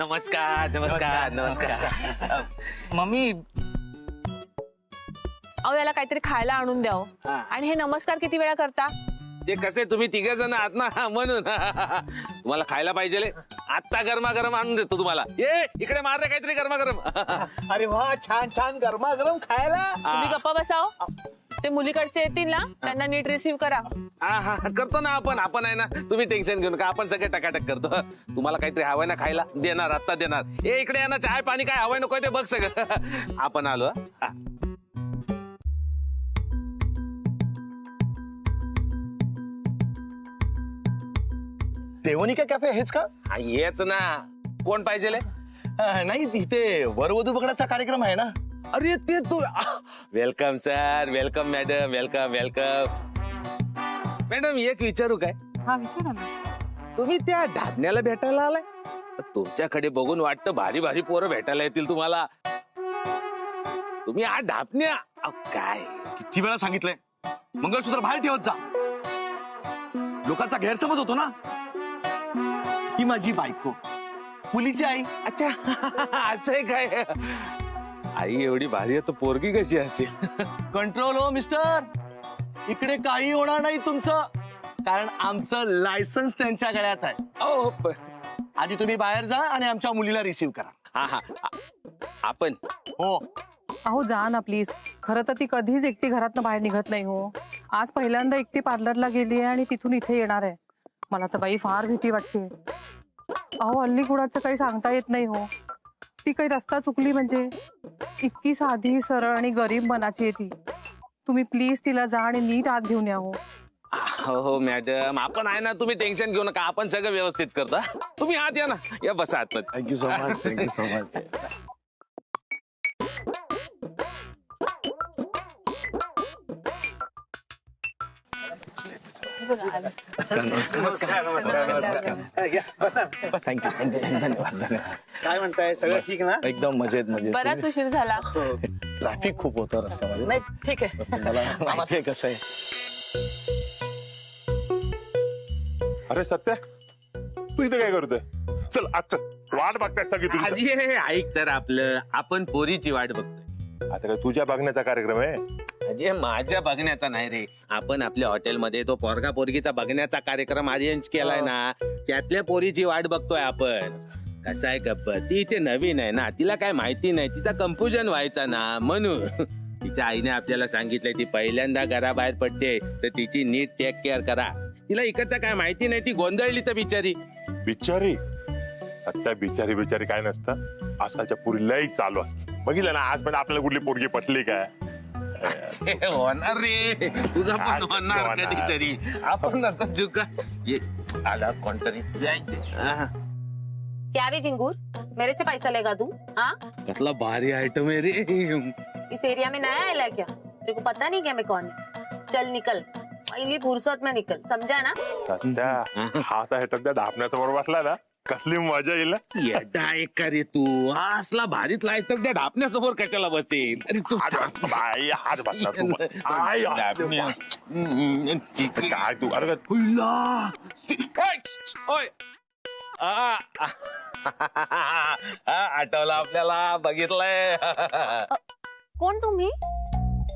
नमस्कार नमस्कार नमस्कार. मम्मी अहो याला काहीतरी खायला आणून द्याव. आणि हे नमस्कार किती वेळा करता? ते कसे तुम्ही तिघे जण आहात ना म्हणून. तुम्हाला खायला पाहिजे आत्ता गरमागरम आणून देतो तुम्हाला. ये इकडे मार रे काहीतरी गरमागरम. अरे वा छान छान गरमागरम खायला. तुम्ही गप्पा बसाव. ते मुलीकडचे येतील ना त्यांना नीट रिसीव्ह करा. हा करतो ना आपण आहे ना. तुम्ही टेन्शन घेऊ नका आपण सगळे टकाटक करतो. तुम्हाला काहीतरी हवंय ना खायला देणार आत्ता देणार. ए इकडे ना चाय पाणी काय हवंय नको ते बघ सगळं. आपण आलो. देवनिका कॅफे हेच का? येच ना. कोण पाहिजे? नाही इथे वरवधू बघण्याचा कार्यक्रम आहे ना. अरे ते तू. Welcome sir welcome madam welcome welcome. Madam एक विचारू काय? हा विचारा ना. तुम्ही त्या ढाबण्याला भेटायला आलाय? तुमच्याकडे बघून वाटतं भारी भारी पोरं भेटायला येतील तुम्हाला. तुम्ही हा ढाबण्या काय किती वेळा सांगितलंय मंगळसूत्र बाहेर ठेवत जा. लोकांचा गैरसमज होतो ना. ही माझी बायको मुलीची आई. अच्छा असं आहे काय? आई एवढी भारी आहे तर पोरगी कशी असेल? कंट्रोल हो मिस्टर. इकडे काही होणार नाही तुमचं कारण आमचं लायसन्स त्यांच्या गळ्यात आहे. आधी तुम्ही बाहेर जा आणि आमच्या मुलीला रिसीव्ह करा. हा आपण हो. अहो जा ना प्लीज. खरं तर ती कधीच एकटी घरातनं बाहेर निघत नाही हो. आज पहिल्यांदा एकटी पार्लरला गेली आहे आणि तिथून इथे येणार आहे. मला तर बाई फार भीती वाटते. अहो हल्ली कुणाचं काही सांगता येत नाही हो. ती काही रस्ता चुकली म्हणजे इतकी साधी सरळ आणि गरीब मनाची आहे ती. तुम्ही प्लीज तिला जा आणि नीट आत घेऊन या हो. हो मॅडम आपण आहे ना. तुम्ही टेन्शन घेऊ नका आपण सगळं व्यवस्थित करता. तुम्ही आत या ना. या बसा आतमध्ये. Thank you so much. Thank you so much. नमस्कार नमस्कार. थँक्यू धन्यवाद. काय म्हणताय सगळं ठीक ना? एकदम मजेत मजेत. बराच उशीर झाला. ट्रॅफिक खूप होतं रस्त्यामध्ये. नाही ठीक आहे. तुम्हाला माहिती आहे कसं आहे. अरे सत्या तू इथे काय करतोय? चल आज चल वाट बघताय सगळी तुझी. आधी हे ऐक तर आपलं आपण पोरीची वाट बघतोय. आता काय तुझ्या बघण्याचा कार्यक्रम आहे? अजय माझ्या बघण्याचा नाही रे. आपण आपल्या हॉटेलमध्ये तो पोरगा पोरगीचा बघण्याचा कार्यक्रम अरेंज केलाय ना. त्यातल्या पोरीची वाट बघतोय आपण. कसं आहे गप्पा ती इथे नवीन आहे ना. तिला काय माहिती नाही. तिचा कन्फ्युजन व्हायचा ना म्हणून. तिच्या आईने आपल्याला सांगितलंय ती पहिल्यांदा घराबाहेर पडते तर तिची नीट टेक केअर करा. तिला इकडचं काय माहिती नाही. ती गोंधळली तर बिचारी. बिचारी सत्या बिचारी बिचारी काय नसतं. आजकालच्या पुरी लई चालू असत. बघितलं ना आज पण आपल्याला कुठली पोरगी पटली काय? होणार रे. तुझा पण होणार कधीतरी. आपण असं चुका आला कोणतरी. क्या भी चिंगूर मेरे से पैसा लेगा तू? हाँ कसला भारी आइटम है रे. इस एरिया में नया आया क्या? तेरे को पता नहीं क्या मैं कौन है? चल निकल पहली फुर्सत में निकल. समझा ना? सत्या हा असा हेटक त्या ढापण्यासमोर बसला ना कसली मजा येईल. येडा एक का रे तू. हा असला भारीत लायक त्या ढापण्यासमोर कशाला बसेल? अरे तू बाई हात बसला तू. आई, काय तू अरे आठवलं आपल्याला. बघितलंय. कोण तुम्ही?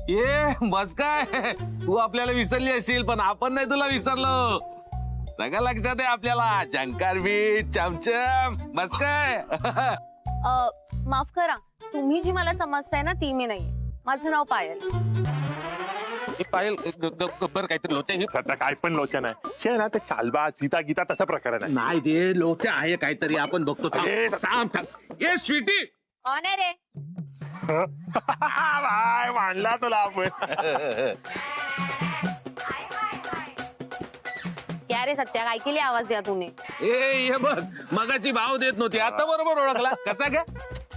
ये बस काय तू आपल्याला विसरली असेल पण आपण नाही तुला विसरलो. सगळं लक्षात आहे आपल्याला. जंकार बीट चमचम बस काय. माफ करा तुम्ही जी मला समजताय ना ती मी नाहीये. माझं नाव पायल. पायल गब्बर काहीतरी लोच्या. सध्या काय पण लोचा नाही. शे ना ते चालबा सीता गीता तसा प्रकार आहे. नाही रे लोच्या आहे काहीतरी. आपण बघतो. ये स्वीटी कौन है रे? काय मांडला तुला आपण. क्या रे सत्या काय केली आवाज दिया तूने? ये बघ मगाची भाव देत नव्हती आता बरोबर ओळखला. कसा काय?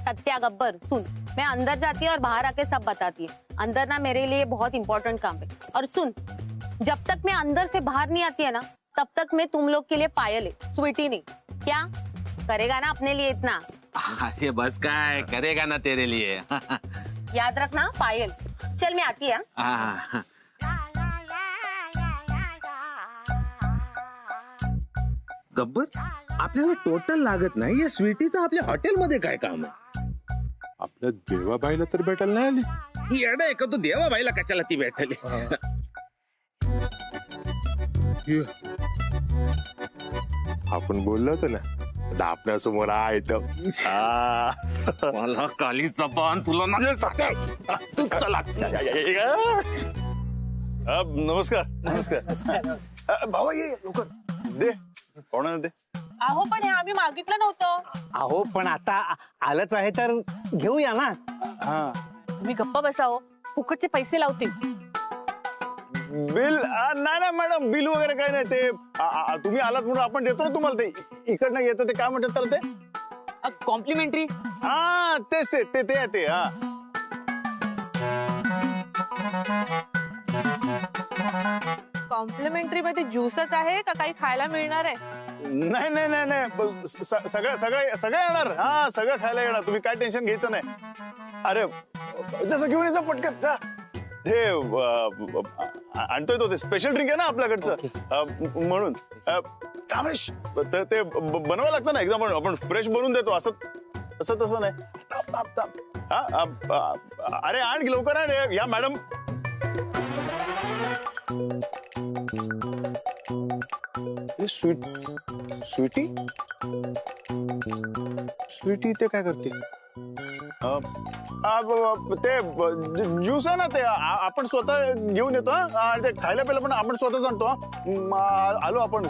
सत्या गब्बर सुन मैं अंदर जाती है और बाहर आके सब बताती है. अंदर ना मेरे लिए बहुत इंपॉर्टेंट काम है. और सुन जब तक मैं अंदर से बाहर नहीं आती है ना तब तक मैं तुम लोग के लिए पायल है स्वीटी नहीं. क्या करेगा ना अपने लिए इतना? अरे बस काय करेगा ना तेरे लिए. याद रखना पायल. चल मैं आती है. हाँ. गब्बर आपल्याला टोटल लागत नाही या स्वीटीचं आपल्या हॉटेलमध्ये काय काम आहे? आपल्या देवाबाईला तर भेटायला नाही आली. येडा आहे का तू देवाबाईला कशाला ती भेटली? आपण बोललो होतो ना दापण्यासमोर आहे तर मला काली जबान तुला ना तू चला नमस्कार नमस्कार भावा ये लवकर दे कोणाला दे. अहो पण हे आम्ही मागितलं नव्हतं. अहो पण आता आलंच आहे तर घेऊया ना. हा तुम्ही गप्प बसाओ, फुकटचे पैसे लावतील. बिल नाही ना मॅडम बिल वगैरे काय नाही ते तुम्ही आलात म्हणून आपण देतो ना तुम्हाला ते इकडनं येतं ते काय म्हणतात त्याला ते कॉम्प्लिमेंटरी. हा तेच ते हा कॉम्प्लिमेंटरी मध्ये ज्यूसच आहे का काही खायला मिळणार आहे? नाही नाही नाही नाही सगळं येणार. हा सगळं खायला येणार तुम्ही काय टेन्शन घ्यायचं नाही. अरे जसं घेऊन यायचं पटकन जा. ते आणतोय तो ते स्पेशल ड्रिंक आहे ना आपल्याकडचं म्हणून तामरेश ते बनवावं लागतं ना एकदम आपण फ्रेश बनवून देतो असं असं तसं नाही. अरे आण की लवकर आण या मॅडम. स्वीटी ते काय करते? ते ज्यूस आहे ना ते आपण स्वतः घेऊन येतो आणि ते खायला प्यायला पण आपण स्वतःच आणतो. आलो आपण.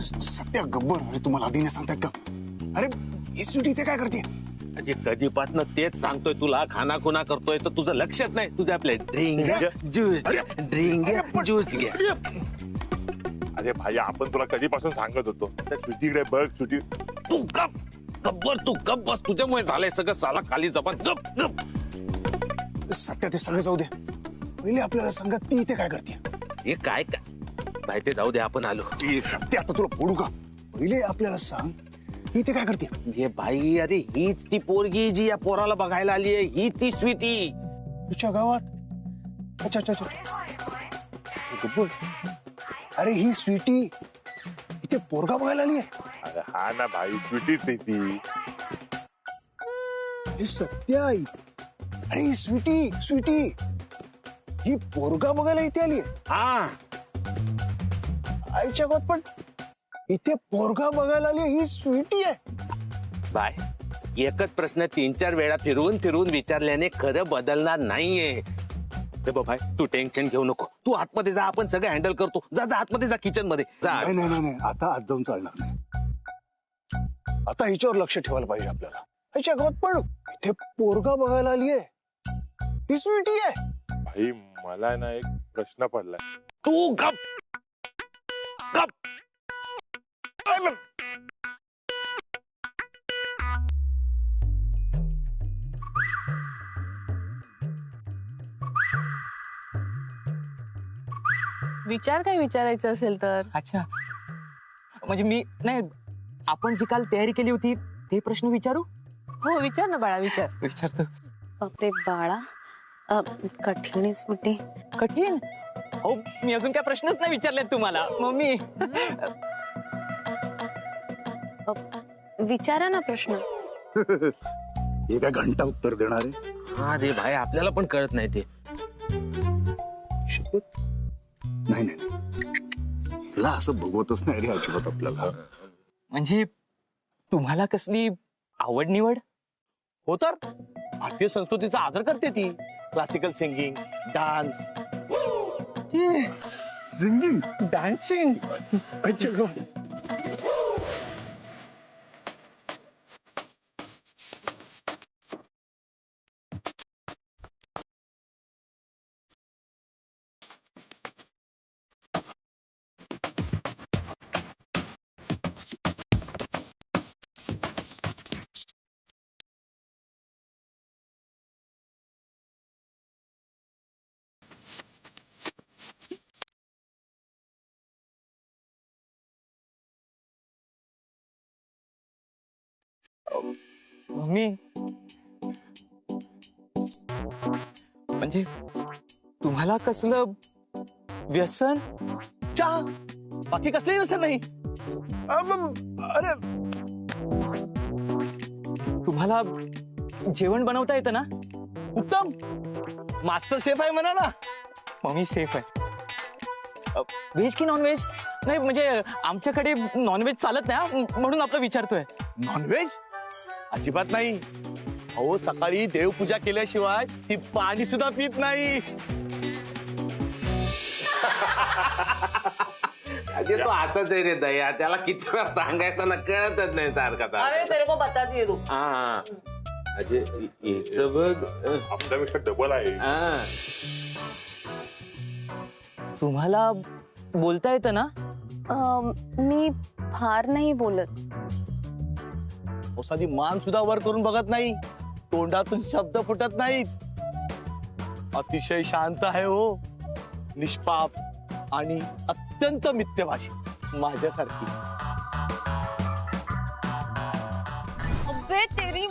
सत्या गब्बर अरे तुम्हाला आधी नाही सांगतायत का? अरे ही स्वीटी ते काय करते? अरे कधीपासनं तेच सांगतोय तुला खाना खुना करतोय तर तुझं लक्षात नाही. तुझ्या आपले ड्रिंक ज्यूस ड्रिंक ज्यूस घ्या. अरे भाई आपण तुला कधीपासून सांगत होतो त्या स्वीटीकडे बघ. स्वीटी तू गप गब्बर तू गप बस. तुझ्यामुळे झालंय सगळं. साला खाली जबान गप गप. सत्या ते सगळं जाऊ दे. पहिले आपल्याला सांगा ती इथे काय करते? हे काय काय भाई ते जाऊ दे आपण आलो. सत्या आता तुला फोडू का? पहिले आपल्याला सांग ही इथे काय करते? हे भाई अरे हीच ती पोरगी जी या पोराला बघायला आली आहे. ही ती स्वीटी तुझ्या गावात. अच्छा अच्छा अच्छा गब्बर अरे ही स्वीटी इथे पोरगा बघायला आली आहे. अरे हा ना भाई स्वीटीच नाही ती. हे सत्या अरे ही स्वीटी ही पोरगा बघायला इथे आली आहे. हा आईच्या गावात पण इथे पोरगा बघायला आली ही स्वीटी आहे. बाय एकच प्रश्न 3-4 वेळा फिरवून फिरवून विचारल्याने खरं बदलणार नाहीये. ते बाय तू टेन्शन घेऊ नको. तू आतमध्ये जा. आपण सगळं हँडल करतो. जा जा आतमध्ये जा. किचन मध्ये जा. नाही आता आत जाऊन चालणार नाही. आता हिच्यावर लक्ष ठेवायला पाहिजे आपल्याला. हिच्या गावात पण इथे पोरगा बघायला आली आहे ही स्वीटी आहे. भाई मला ना एक प्रश्न पडलाय. तू गप गप. विचार काय विचारायचं असेल तर. अच्छा म्हणजे मी नाही आपण जी काल तयारी केली होती ते प्रश्न विचारू. हो विचार ना बाळा विचार. विचारतो. बापरे बाळा कठीण आहे स्वीटी. कठीण. हो मी अजून काय प्रश्नच नाही विचारलेत तुम्हाला मम्मी. विचारा ना प्रश्न. हे काय घंटा उत्तर देणार आहे? हा रे भाई आपल्याला पण कळत नाही ते. शपथ नाही हिला असं बघवतच नाही रे अजिबात आपल्याला. म्हणजे तुम्हाला कसली आवड निवड. हो तर भारतीय संस्कृतीचा आदर करते ती. Classical singing dance singing dancing. मी म्हणजे तुम्हाला कसलं व्यसन? चहा, बाकी कसलंही व्यसन नाही. अरे तुम्हाला जेवण बनवता येतं ना? उत्तम, मास्टर शेफ आहे म्हणा ना. मग मी सेफ आहे. व्हेज की नॉन व्हेज? नाही म्हणजे आमच्याकडे नॉनव्हेज चालत नाही हा, म्हणून आपलं विचारतोय. नॉनव्हेज अजिबात नाही. अहो सकाळी देवपूजा केल्याशिवाय ती पाणी सुद्धा पित नाही. अरे तो असंच आहे रे दया, त्याला किती वेळा सांगायचं ना, कळतच नाही सारखा. अरे तेरे को बताती है रुक. हा अजय याचं बघ. आपल्यापेक्षा डबल आहे. हा तुम्हाला बोलता येतं ना? मी फार नाही बोलत. साधी मान सुद्धा वर करून बघत नाही, तोंडातून शब्द फुटत नाहीत. अतिशय शांत आहे हो, निष्पाप आणि अत्यंत मित्यभाषी, माझ्यासारखी. अबे तेरी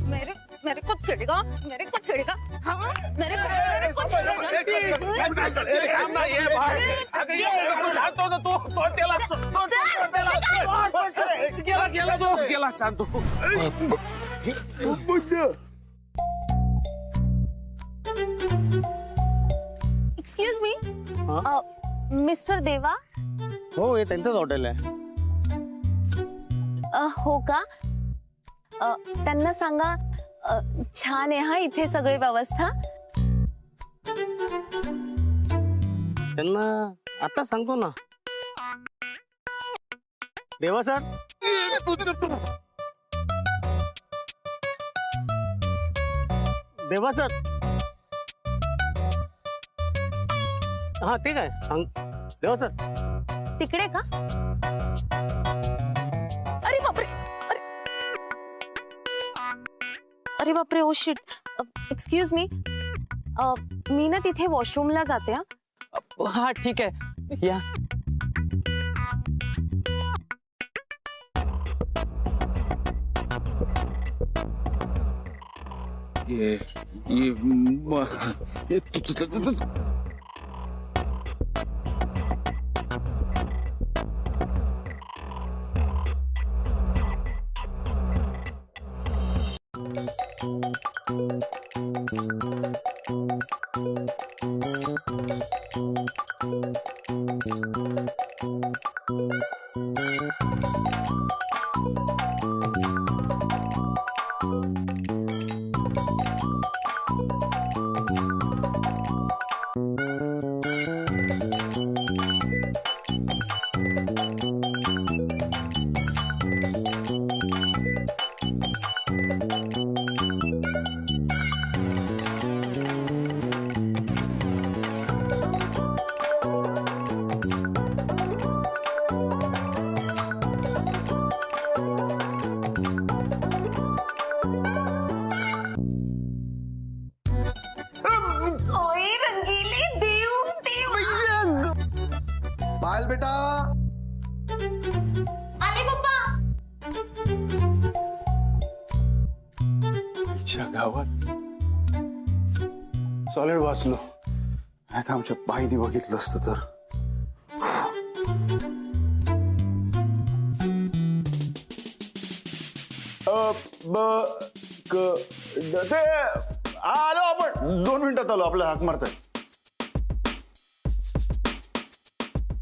मेरे मेरे को छेड़ेगा, मेरे को छेड़ेगा, हाँ मेरे को गेला सांगतो. एक्सक्यूज मी, मिस्टर देवा? हो, हे त्यांचंच हॉटेल आहे. हो का? त्यांना सांगा छान आहे हा इथे सगळी व्यवस्था. त्यांना आता सांगतो ना. देवा सर, देवा सर. हा ठीक आहे, सांग देवा सर. तिकडे का? अरे बापरे, अरे बापरे, ओ शिट. एक्सक्यूज मी, मी ना तिथे वॉशरूमला जाते. हा ठीक आहे, या. पायल बेटा. आले पप्पा. गावात सॉलिड वाचलो, आता आमच्या बाईने बघितलं असतं तर. ते आलो आपण, 2 मिनिटात आलो. आपल्या हाक मारताय.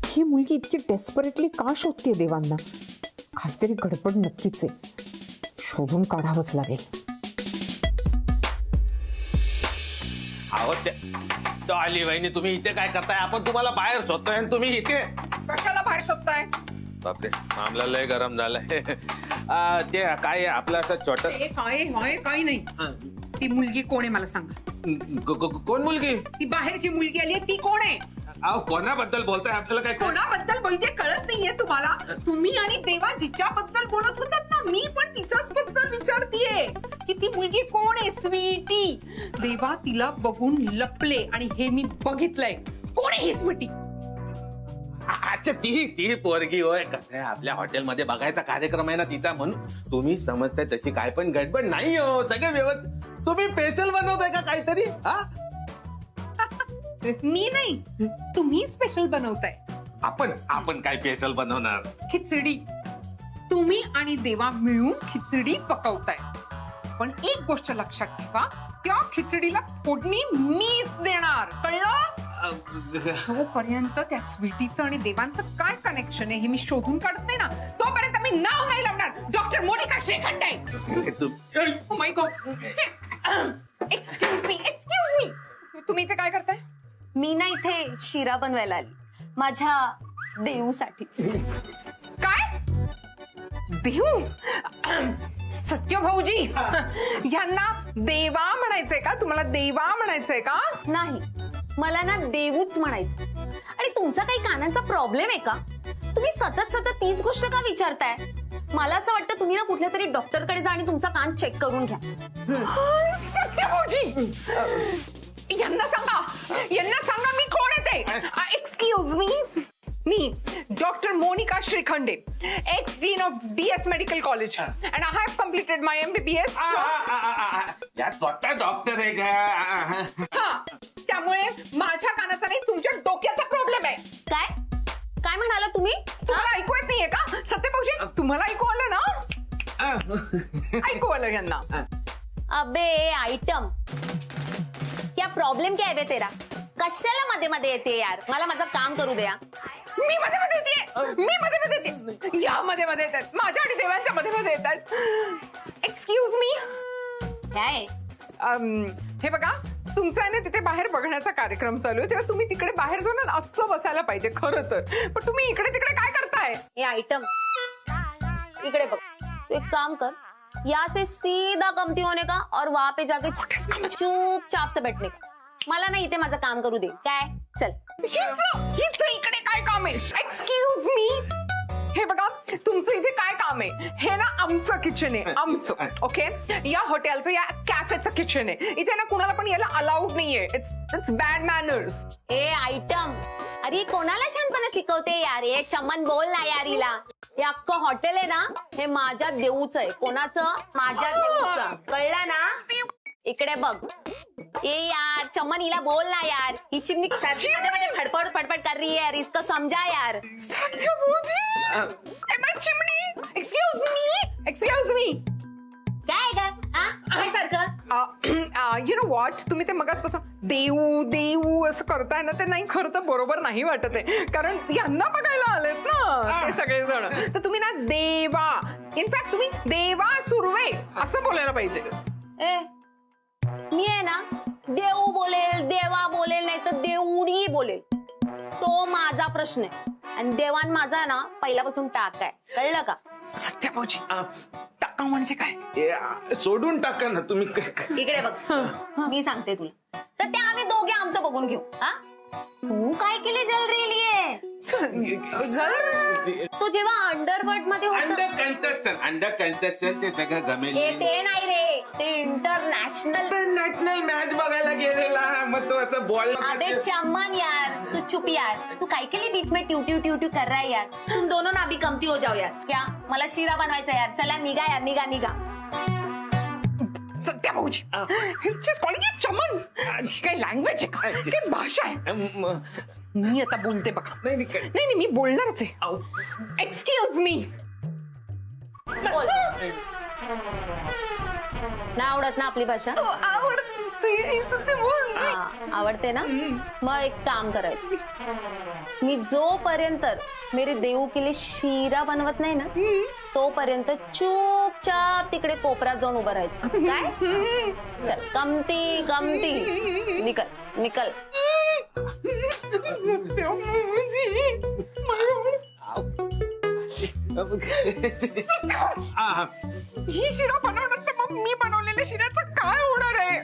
ही मुलगी इतकी डेस्परेटली का शोधते देवांना? काहीतरी गडबड नक्कीच आहे, शोधून काढावंच लागेल. अहो आली वहिनी, तुम्ही इथे काय करताय? आपण तुम्हाला बाहेर शोधतोय आणि तुम्ही इथे कशाला बाहेर शोधताय? बापरे, मामला लय गरम झालाय. ते काय आपलं असं छोट. काही नाही. ती मुलगी कोण आहे मला सांगा. कोण मुलगी? ती बाहेरची मुलगी आली ती कोण आहे? अहो कोणाबद्दल बोलताय? आपल्याला काय कोणाबद्दल बोलते कळत नाहीये तुम्हाला? तुम्ही आणि देवा जिच्याबद्दल बोलत होतात ना, मी पण तिच्याच बद्दल विचारतीये की ती मुलगी कोण आहे. स्वीटी. देवा तिला बघून लपले आणि हे मी बघितलंय. कोण आहे ही स्वीटी? अच्छा ती पोरगी होय. कसं आहे आपल्या हॉटेलमध्ये बघायचा कार्यक्रम आहे ना तिचा, म्हणून तुम्ही समजताय तशी काय पण गडबड नाही हो. सगळे व्यवस्थित. तुम्ही स्पेशल बनवताय का काहीतरी? हा मी नाही, तुम्ही स्पेशल बनवताय. आपण काय स्पेशल बनवणार? खिचडी. तुम्ही आणि देवा मिळून खिचडी पकवताय. पण एक गोष्ट लक्षात ठेवा, त्या खिचडीला फोडणी मीच देणार, कळलं? जोपर्यंत त्या स्वीटीचं आणि देवांचं काय कनेक्शन आहे हे मी शोधून काढत नाही ना, तोपर्यंत मी नाव नाही लावणार. Doctor Monika Shrikhande. Oh my God. Excuse me. तुम्ही इथे काय करताय? मी ना इथे शिरा बनवायला आली माझ्या देऊसाठी. काय देऊ? सत्य भाऊजी, यांना देवा म्हणायचंय का? तुम्हाला देवा म्हणायचंय का? नाही, मला ना देऊच म्हणायचं. आणि तुमचा काही कानांचा प्रॉब्लेम आहे का? तुम्ही सतत तीच गोष्ट का विचारताय? मला असं वाटतं तुम्ही ना कुठल्या तरी डॉक्टरकडे जा आणि तुमचा कान चेक करून घ्या. सत्य भाऊजी, यांना सांगा मी कोण येते. Excuse me doctor Monika Shrikhande, ex dean of DS medical college, and I have completed my MBBS. या स्वतः डॉक्टर आहे का? त्यामुळे माझ्या कानाचा नाही, तुमच्या डोक्याचा प्रॉब्लेम आहे. काय म्हणाला तुम्ही? तुम्हाला ऐकू येत नाहीये का? सत्य भाऊजी, तुम्हाला ऐकू आलं ना? ऐकू आलं यांना. अबे आइटम, क्या प्रॉब्लेम क्या है बे तेरा? कशाला मध्ये येते यार? मला माझं काम करू द्या. मी मध्ये येते. या मध्ये येतात. माझ्या आणि देवांच्या मध्ये येतात. Excuse me. काय? हे बघा, तुमचा आहे ना तिथे बाहेर बघण्याचा कार्यक्रम चालू आहे, तेव्हा तुम्ही तिकडे बाहेर जाऊन असं बसायला पाहिजे खरं तर. पण तुम्ही इकडे तिकडे काय करताय? हे आइटम इकडे बघ. तू एक काम कर, यहाँ से सीधा कमती होने का और वहां पे जाके चुपचाप से बैठने का. मला ना इथे माझं काम करू दे. काय? चल. हिचं इकडे काय काम आहे? Excuse me. हे बघा, तुमचं इथे काय काम आहे? हे ना आमचं किचन आहे, आमचं. ओके, या हॉटेलचं, या कॅफेचं किचन आहे. इथे ना कुणाला पण यायला अलाउड नाहीये. It's bad manners. A item, अरे कोणाला शानपणा शिकवते यार? एक चमन बोल ना यार हिला. हे अख्खं हॉटेल आहे ना, हे माझ्या देऊचं आहे. कोणाचं? माझ्या देऊचं. कळलं ना? इकडे बघ. ए यार चमन, हिला बोल ना यार. ही चिमणी मध्ये फडफड कर रही है यार, इसको समझा यार. सत्य भाऊजी, चिमणी. Excuse me. काय का? काय सारखं? यु नो व्हॉट, तुम्ही ते मगाचपासून देऊ असं करताय ना, ते नाही, खरं तर बरोबर नाही वाटत आहे. कारण यांना बघायला आलेत ना ते सगळेजण. तर तुम्ही ना देवा, इनफॅक्ट तुम्ही देवा सुर्वे असं बोलायला पाहिजे. ए मी आहे ना देऊ बोलेल, देवा बोलेल, नाही तर देऊणी बोलेल. तो माझा प्रश्न आहे. आणि देवान माझा ना पहिल्यापासून टाक आहे. कळलं का? सत्य भाऊजी, टाका म्हणजे काय? सोडून टाका ना तुम्ही. इकडे बघ, मी सांगते तुला. तर ते आम्ही दोघे आमचं बघून घेऊ. हा, तू काय केले जल रेली आहे? तो जेव्हा अंडरवर्ल्ड मध्ये अंडर कन्स्ट्रक्शन ते सगळं गमेल. ते नाही रे, ते इंटरनॅशनल मॅच बघायला गेलेला. मग तो असं बॉल. अबे चमन यार, तू चुप यार. तू काय केली बीच में ट्यू कर रहा है यार? तुम दोनों ना अभी कमती हो जाओ यार. क्या? मला शिरा बनवायचा यार. चला निघा यार, निघा. सत्या भाऊजी, चमन, काय लँग्वेज आहे का? काय भाषा आहे? मी आता बोलते बघा. नाही, मी बोलणारच आहे. Excuse me. ना आवडत ना आपली भाषा? आवडते ना? मग एक काम करायचं, मी जोपर्यंत मेरे देऊ केले शिरा बनवत नाही ना, तोपर्यंत चुपचाप तिकडे कोपऱ्यात जाऊन उभं राहायचं. काय? चल, कमती निकल. ही शिरा बनवणार तर मग मी बनवलेल्या शिऱ्याचं काय होणार आहे?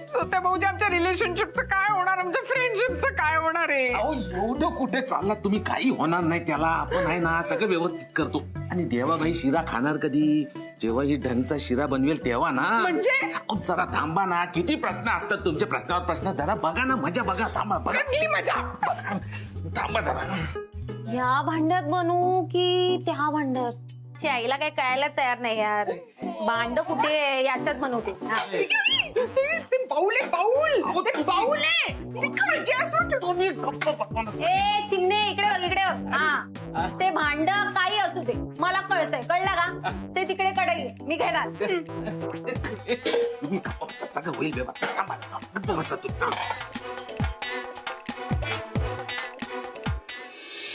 सत्या भाऊजी, आमच्या रिलेशनशिपचं काय होणार? आमच्या फ्रेंडशिपचं काय होणार आहे? एवढं कुठे चालला तुम्ही? काही होणार नाही त्याला. आपण आहे ना सगळं व्यवस्थित करतो. आणि देवाबाई शिरा खाणार कधी? जेव्हा ही ढंगचा शिरा बनवेल तेव्हा ना. म्हणजे जरा थांबा ना. किती प्रश्न असतात तुमच्या प्रश्नावर प्रश्न. जरा बघा ना, मजा बघा. थांबा, बघा मजा. थांबा जरा. ह्या भांड्यात बनवू की त्या भांड्यात? ची आईला काही कळायला तयार नाही यार. भांड कुठे आहे? याच्यात बनवते. हा. ते बाऊल आहे, बाऊल. ते बाऊल आहे. ते काय गॅसवर ठेव. ए चिमणे इकडे बघ, इकडे बघ. हा ते भांड काही असू दे, मला कळतंय. कळलं का? ते तिकडे कढई मी घेणार. तुम्ही सगळं होईल